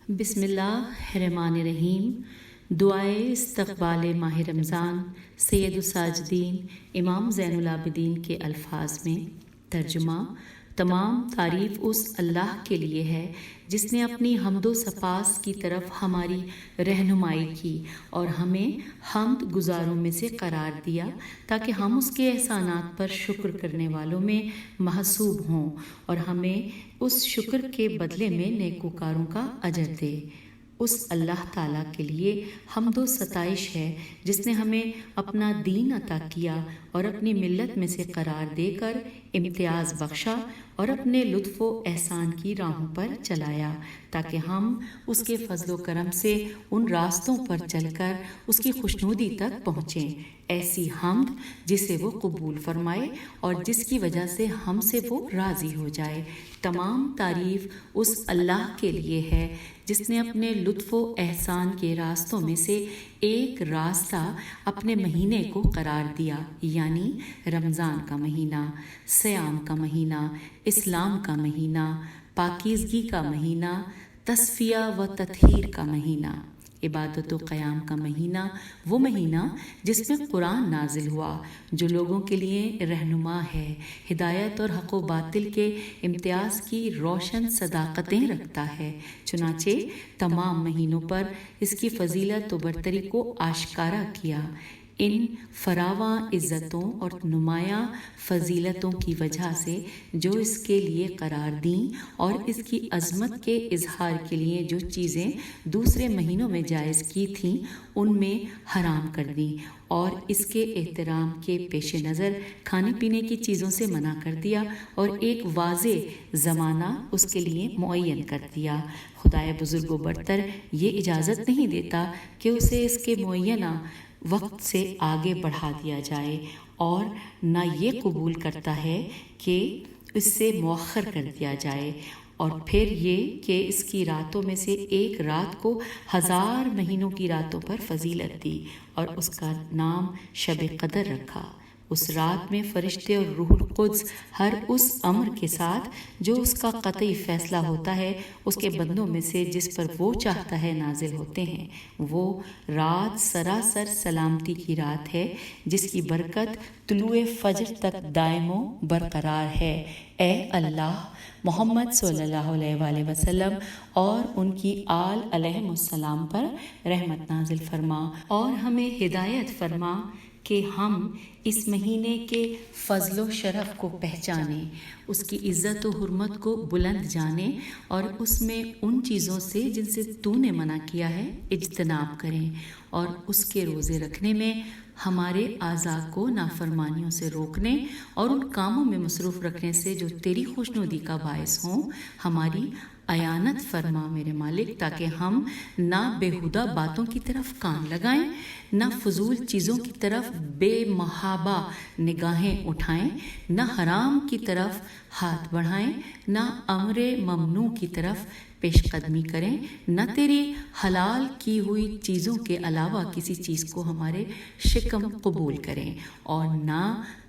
بسم اللہ الرحمن الرحیم۔ دعائے استقبال ماہ رمضان سید الساجدین امام زین العابدین کے الفاظ میں ترجمہ۔ تمام تعریف اس اللہ کے لیے ہے جس نے اپنی حمد و سپاس کی طرف ہماری رہنمائی کی اور ہمیں حمد گزاروں میں سے قرار دیا تاکہ ہم اس کے احسانات پر شکر کرنے والوں میں محسوب ہوں اور ہمیں اس شکر کے بدلے میں نیکوکاروں کا اجر دے۔ اس اللہ تعالیٰ کے لیے حمد و ستائش ہے جس نے ہمیں اپنا دین عطا کیا اور اپنی ملت میں سے قرار دے کر امتیاز بخشا اور اپنے لطف و احسان کی راہوں پر چلایا تاکہ ہم اس کے فضل و کرم سے ان راستوں پر چل کر اس کی خوشنودی تک پہنچیں۔ ایسی حمد جسے وہ قبول فرمائے اور جس کی وجہ سے ہم سے وہ راضی ہو جائے۔ تمام تعریف اس اللہ کے لیے ہے جس نے اپنے لطف و احسان کے راستوں میں سے ایک راستہ اپنے مہینے کو قرار دیا، یعنی رمضان کا مہینہ، صیام کا مہینہ، اسلام کا مہینہ، پاکیزگی کا مہینہ، تصفیہ و تطہیر کا مہینہ، عبادت و قیام کا مہینہ، وہ مہینہ جس میں قرآن نازل ہوا جو لوگوں کے لیے رہنما ہے، ہدایت اور حق و باطل کے امتیاز کی روشن صداقتیں رکھتا ہے۔ چنانچہ تمام مہینوں پر اس کی فضیلت و برتری کو آشکارا کیا۔ ان فراواں عزتوں اور نمایاں فضیلتوں کی وجہ سے جو اس کے لیے قرار دیں اور اس کی عظمت کے اظہار کے لیے جو چیزیں دوسرے مہینوں میں جائز کی تھیں ان میں حرام کر دیں اور اس کے احترام کے پیش نظر کھانے پینے کی چیزوں سے منع کر دیا اور ایک واضح زمانہ اس کے لیے معین کر دیا۔ خدائے بزرگ و برتر یہ اجازت نہیں دیتا کہ اسے اس کے معینہ وقت سے آگے بڑھا دیا جائے اور نہ یہ قبول کرتا ہے کہ اس سے مؤخر کر دیا جائے، اور پھر یہ کہ اس کی راتوں میں سے ایک رات کو 1000 مہینوں کی راتوں پر فضیلت دی اور اس کا نام شب قدر رکھا۔ اس رات میں فرشتے اور روح القدس ہر اس امر کے ساتھ جو اس کا قطعی فیصلہ ہوتا ہے اس کے بندوں میں سے جس پر وہ چاہتا ہے نازل ہوتے ہیں۔ وہ رات سراسر سلامتی کی رات ہے جس کی برکت طلوع فجر تک دائم و برقرار ہے۔ اے اللہ، محمد صلی اللہ علیہ وآلہ وسلم اور ان کی آل علیہم السلام پر رحمت نازل فرما اور ہمیں ہدایت فرما کہ ہم اس مہینے کے فضل و شرف کو پہچانیں، اس کی عزت و حرمت کو بلند جانیں اور اس میں ان چیزوں سے جن سے تو نے منع کیا ہے اجتناب کریں، اور اس کے روزے رکھنے میں ہمارے اعضاء کو نافرمانیوں سے روکنے اور ان کاموں میں مصروف رکھنے سے جو تیری خوشنودی کا باعث ہوں ہماری اعانت فرما میرے مالک، تاکہ ہم نہ بیہودہ باتوں کی طرف کان لگائیں، نہ فضول چیزوں کی طرف بے محابہ نگاہیں اٹھائیں، نہ حرام کی طرف ہاتھ بڑھائیں، نہ امر ممنوع کی طرف پیش قدمی کریں، نہ تیری حلال کی ہوئی چیزوں کے علاوہ کسی چیز کو ہمارے شکم قبول کریں، اور نہ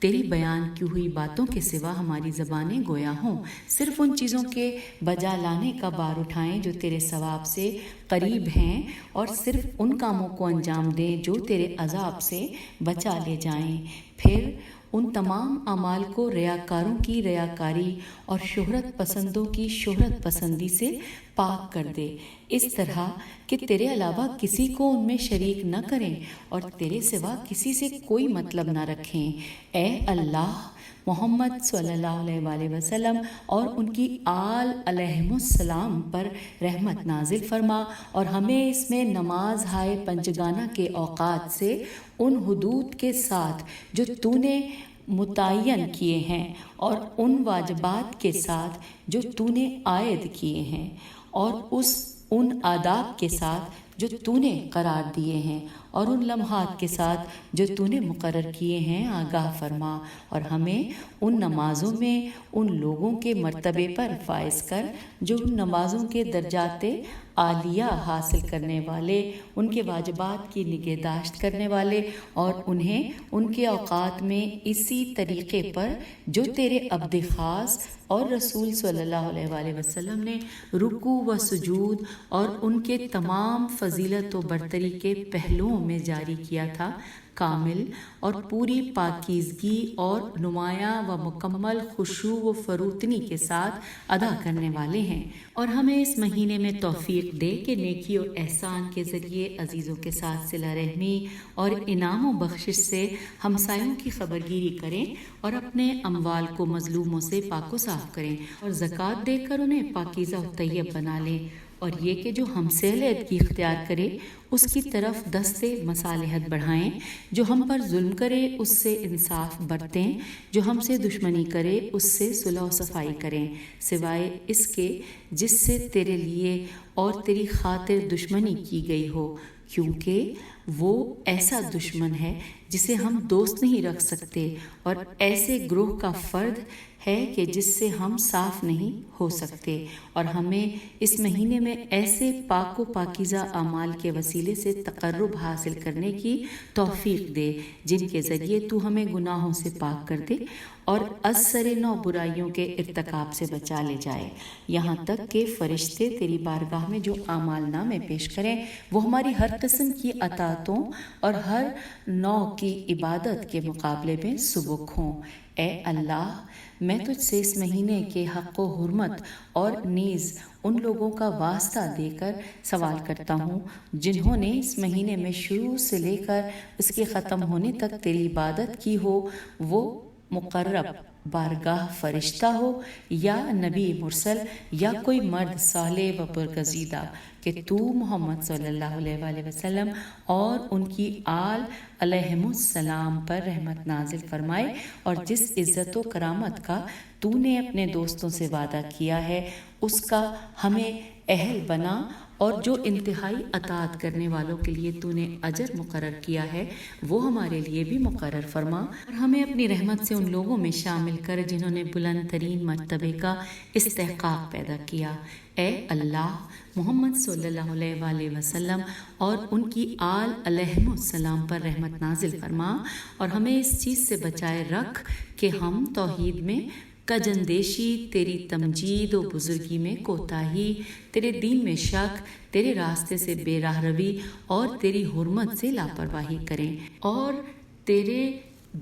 تیری بیان کی ہوئی باتوں کے سوا ہماری زبانیں گویا ہوں، صرف ان چیزوں کے بجا لانے کا بار اٹھائیں جو تیرے ثواب سے قریب ہیں، اور صرف ان کاموں کو انجام دیں جو تیرے عذاب سے بچا لے جائیں۔ پھر ان تمام اعمال کو ریاکاروں کی ریاکاری اور شہرت پسندوں کی شہرت پسندی سے پاک کر دے، اس طرح کہ تیرے علاوہ کسی کو ان میں شریک نہ کریں اور تیرے سوا کسی سے کوئی مطلب نہ رکھیں۔ اے اللہ، محمد صلی اللہ علیہ وآلہ وسلم اور ان کی آل علیہم السلام پر رحمت نازل فرما اور ہمیں اس میں نماز ہائے پنجگانہ کے اوقات سے ان حدود کے ساتھ جو تو نے متعین کیے ہیں اور ان واجبات کے ساتھ جو تو نے عائد کیے ہیں اور ان آداب کے ساتھ جو تو نے قرار دیے ہیں اور ان لمحات کے ساتھ جو تو نے مقرر کیے ہیں آگاہ فرما، اور ہمیں ان نمازوں میں ان لوگوں کے مرتبے پر فائز کر جو ان نمازوں کے درجات عالیہ حاصل کرنے والے، ان کے واجبات کی نگہداشت کرنے والے، اور انہیں ان کے اوقات میں اسی طریقے پر جو تیرے عبد خاص اور رسول صلی اللہ علیہ وآلہ وسلم نے رکوع و سجود اور ان کے تمام فضیلت و برتری کے پہلوؤں میں جاری کیا تھا، کامل اور پوری پاکیزگی اور نمایاں و مکمل خشوع و فروتنی کے ساتھ ادا کرنے والے ہیں۔ اور ہمیں اس مہینے میں توفیق دے کہ نیکی و احسان کے ذریعے عزیزوں کے ساتھ صلہ رحمی اور انعام و بخشش سے ہمسایوں کی خبرگیری کریں، اور اپنے اموال کو مظلوموں سے پاک و صاف کریں، اور زکوٰۃ دے کر انہیں پاکیزہ و طیب بنا لیں، اور یہ کہ جو ہم سے علیحدگی اختیار کرے اس کی طرف دست مصالحت بڑھائیں، جو ہم پر ظلم کرے اس سے انصاف برتیں، جو ہم سے دشمنی کرے اس سے صلح و صفائی کریں، سوائے اس کے جس سے تیرے لیے اور تیری خاطر دشمنی کی گئی ہو، کیونکہ وہ ایسا دشمن ہے جسے ہم دوست نہیں رکھ سکتے، اور ایسے گروہ کا فرد ہے کہ جس سے ہم صاف نہیں ہو سکتے، اور ہمیں اس مہینے میں ایسے پاک و پاکیزہ اعمال کے وسیلے سے تقرب حاصل کرنے کی توفیق دے جن کے ذریعے تو ہمیں گناہوں سے پاک کر دے اور ازسر نو برائیوں کے ارتکاب سے بچا لے جائے، یہاں تک کہ فرشتے تیری بارگاہ میں جو اعمال نامے پیش کریں وہ ہماری ہر قسم کی اطاعتوں اور ہر نوع کی عبادت کے مقابلے میں سبک ہوں۔ اے اللہ، میں تجھ سے اس مہینے کے حق و حرمت اور نیز ان لوگوں کا واسطہ دے کر سوال کرتا ہوں جنہوں نے اس مہینے میں شروع سے لے کر اس کے ختم ہونے تک تیری عبادت کی ہو، وہ مقرب بارگاہ فرشتہ ہو یا نبی مرسل یا کوئی مرد صالح و برگزیدہ، کہ تو محمد صلی اللہ علیہ وآلہ وسلم اور ان کی آل علیہم السلام پر رحمت نازل فرمائے، اور جس عزت و کرامت کا تو نے اپنے دوستوں سے وعدہ کیا ہے اس کا ہمیں اہل بنا، اور جو انتہائی اطاعت کرنے والوں کے لیے تو نے اجر مقرر کیا ہے وہ ہمارے لیے بھی مقرر فرما، اور ہمیں اپنی رحمت سے ان لوگوں میں شامل کر جنہوں نے بلند ترین مرتبے کا استحقاق پیدا کیا۔ اے اللہ، محمد صلی اللہ علیہ وآلہ وسلم اور ان کی آل علیہم السلام پر رحمت نازل فرما، اور ہمیں اس چیز سے بچائے رکھ کہ ہم توحید میں کجندیشی، تیری تمجید و بزرگی میں کوتاہی، تیرے دین میں شک، تیرے راستے سے بے راہ روی اور تیری حرمت سے لاپرواہی کریں، اور تیرے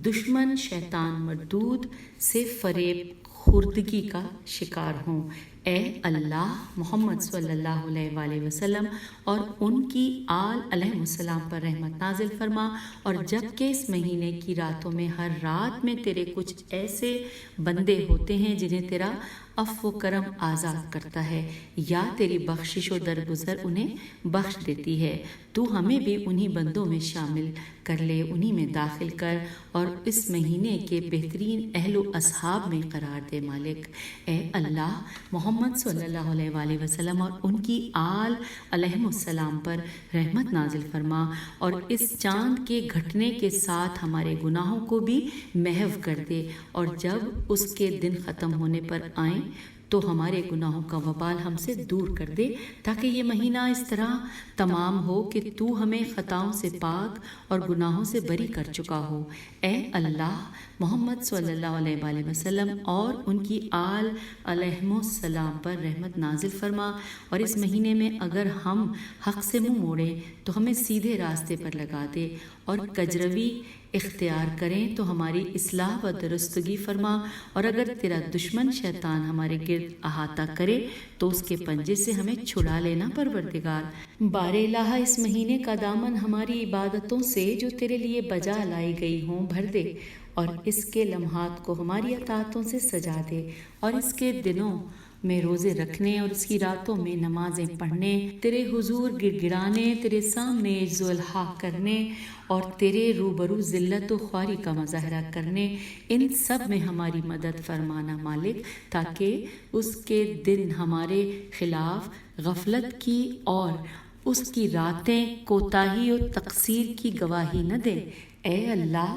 دشمن شیطان مردود سے فریب خوردگی کا شکار ہوں۔ اے اللہ، محمد صلی اللہ علیہ وآلہ وسلم اور ان کی آل علیہ السلام پر رحمت نازل فرما، اور جب کہ اس مہینے کی راتوں میں ہر رات میں تیرے کچھ ایسے بندے ہوتے ہیں جنہیں تیرا عفو و کرم آزاد کرتا ہے یا تیری بخشش و درگزر انہیں بخش دیتی ہے، تو ہمیں بھی انہی بندوں میں شامل کر لے، انہی میں داخل کر، اور اس مہینے کے بہترین اہل و اصحاب میں قرار دے مالک۔ اے اللہ، محمد صلی اللہ علیہ وآلہ وسلم اور ان کی آل علیہم السلام پر رحمت نازل فرما، اور اس چاند کے گھٹنے کے ساتھ ہمارے گناہوں کو بھی محو کر دے، اور جب اس کے دن ختم ہونے پر آئیں تو ہمارے گناہوں کا وبال ہم سے دور کر دے، تاکہ یہ مہینہ اس طرح تمام ہو کہ تو ہمیں خطاؤں سے پاک اور گناہوں سے بری کر چکا ہو۔ اے اللہ، محمد صلی اللہ علیہ وآلہ وسلم اور ان کی آل علیہم السلام پر رحمت نازل فرما، اور اس مہینے میں اگر ہم حق سے منہ موڑیں تو ہمیں سیدھے راستے پر لگا دے، اور کجروی اختیار کریں تو ہماری اصلاح و درستگی فرما، اور اگر تیرا دشمن شیطان ہمارے گرد احاطہ کرے تو اس کے پنجے سے ہمیں چھڑا لینا پروردگار۔ بار الہ، اس مہینے کا دامن ہماری عبادتوں سے جو تیرے لیے بجا لائی گئی ہوں بھر دے، اور اس کے لمحات کو ہماری اطاعتوں سے سجا دے، اور اس کے دنوں میں روزے رکھنے اور اس کی راتوں میں نمازیں پڑھنے، تیرے حضور گڑ گڑانے، تیرے سامنے عجز و الحاق کرنے، اور تیرے روبرو ذلت و خواری کا مظاہرہ کرنے، ان سب میں ہماری مدد فرمانا مالک، تاکہ اس کے دن ہمارے خلاف غفلت کی اور اس کی راتیں کوتاہی و تقصیر کی گواہی نہ دیں۔ اے اللہ،